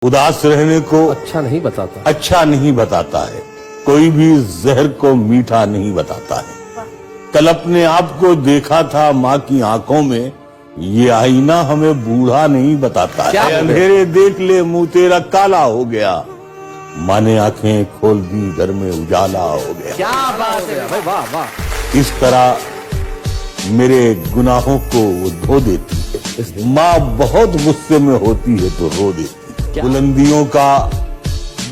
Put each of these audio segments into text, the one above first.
उदास रहने को अच्छा नहीं बताता है, कोई भी जहर को मीठा नहीं बताता है। कल अपने आप को देखा था माँ की आंखों में, ये आईना हमें बूढ़ा नहीं बताता है। अंधेरे देख ले मुंह तेरा काला हो गया, माँ ने आंखें खोल दी घर में उजाला हो गया। क्या बात है भाई, वाह वाह। इस तरह मेरे गुनाहों को वो धो देती है। माँ बहुत गुस्से में होती है तो रो देती है। बुलंदियों का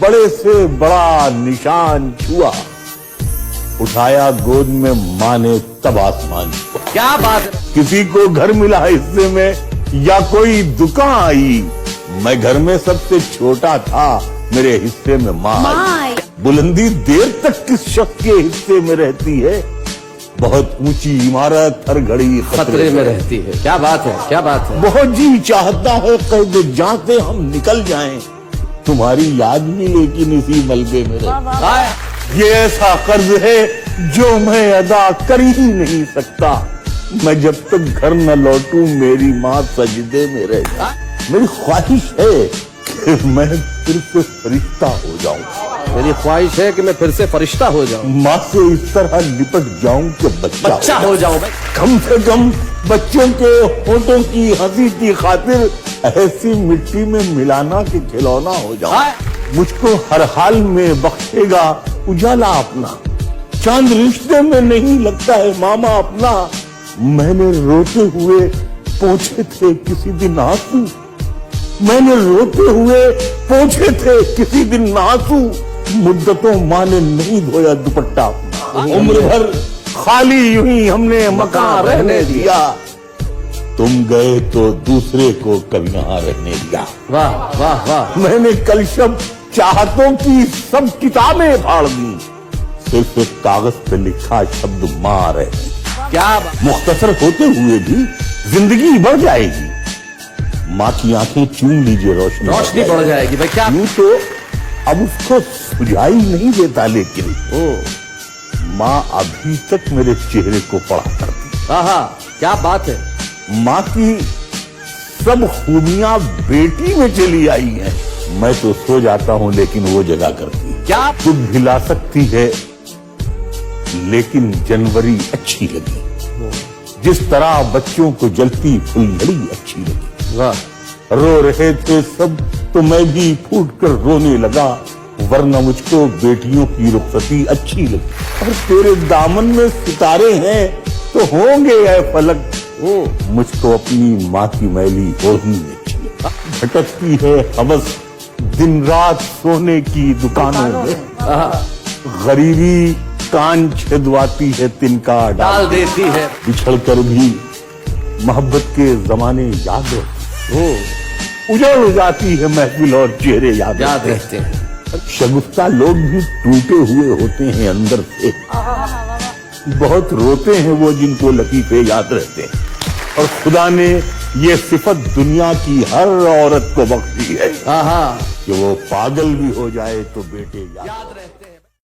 बड़े से बड़ा निशान छुआ, उठाया गोद में माँ ने तब आसमान छुआ। क्या बात है। किसी को घर मिला हिस्से में या कोई दुकान आई, मैं घर में सबसे छोटा था, मेरे हिस्से में माँ आई। बुलंदी देर तक किस शख्स के हिस्से में रहती है, बहुत ऊंची इमारत हर घड़ी खतरे में रहती है। क्या बात है, क्या बात है। बहुत जी चाहता है कैद जहाँ से हम निकल जाएं, तुम्हारी याद भी लेकिन इसी मलबे में रहती। ये ऐसा कर्ज है जो मैं अदा कर ही नहीं सकता, मैं जब तक घर न लौटूं मेरी माँ सजदे में रह जाए। मेरी ख्वाहिश है कि मैं फिर से फरिश्ता हो जाऊं। मेरी ख्वाहिश है कि मैं फिर से फरिश्ता हो जाऊं। माँ से इस तरह लिपट जाऊं कि बच्चा हो जाऊं। कम से कम बच्चों के होठों की हंसी की खातिर ऐसी मिट्टी में मिलाना कि खिलौना हो जाऊं। मुझको हर हाल में बख्शेगा उजाला अपना, चांद रिश्ते में नहीं लगता है मामा अपना। मैंने रोते हुए पोंछे थे किसी दिन आंसू, मैंने रोते हुए पोंछे थे किसी दिन आंसू, मुद्दतों माँ ने नहीं धोया दुपट्टा अपना। उम्र भर खाली यूं ही हमने मकान रहने दिया, तुम गए तो दूसरे को कभी यहाँ रहने दिया। वाह वाह वाह। मैंने कल शब चाहतों की सब किताबें फाड़ दी, सिर्फ एक कागज पे लिखा शब्द माँ रहे। क्या बात। मुख्तसर होते हुए भी जिंदगी बढ़ जाएगी, माँ की आंखें चूम लीजिए रोशनी बढ़ जाएगी भाई। क्या यूं तो अब उसको सुझाई नहीं देता, लेकिन माँ अभी तक मेरे चेहरे को पढ़ा करती। आहा, क्या बात है। माँ की सब खूबियां बेटी में चली आई हैं, मैं तो सो जाता हूँ लेकिन वो जगा करती। क्या दुख भिला सकती है लेकिन जनवरी अच्छी लगी, जिस तरह बच्चों को जलती फुलझड़ी अच्छी लगी। वाह। रो रहे थे सब तो मैं भी फूट कर रोने लगा, वरना मुझको बेटियों की रुखसती अच्छी लगी। और तेरे दामन में सितारे हैं तो होंगे ऐ फलक, मुझको अपनी माँ की मैली ओढ़नी अच्छी लगी। भटकती है हवस दिन रात सोने की दुकानों में, गरीबी कान छेदवाती है तिनका डाल देती है। बिछड़ कर भी मोहब्बत के जमाने याद उजड़ जाती है महफिल और चेहरे याद रहते हैं। शगुफ्ता लोग भी टूटे हुए होते हैं अंदर से, बहुत रोते हैं वो जिनको लतीफे याद रहते हैं। और खुदा ने ये सिफत दुनिया की हर औरत को बख्शी है कि वो पागल भी हो जाए तो बेटे याद रहते हैं।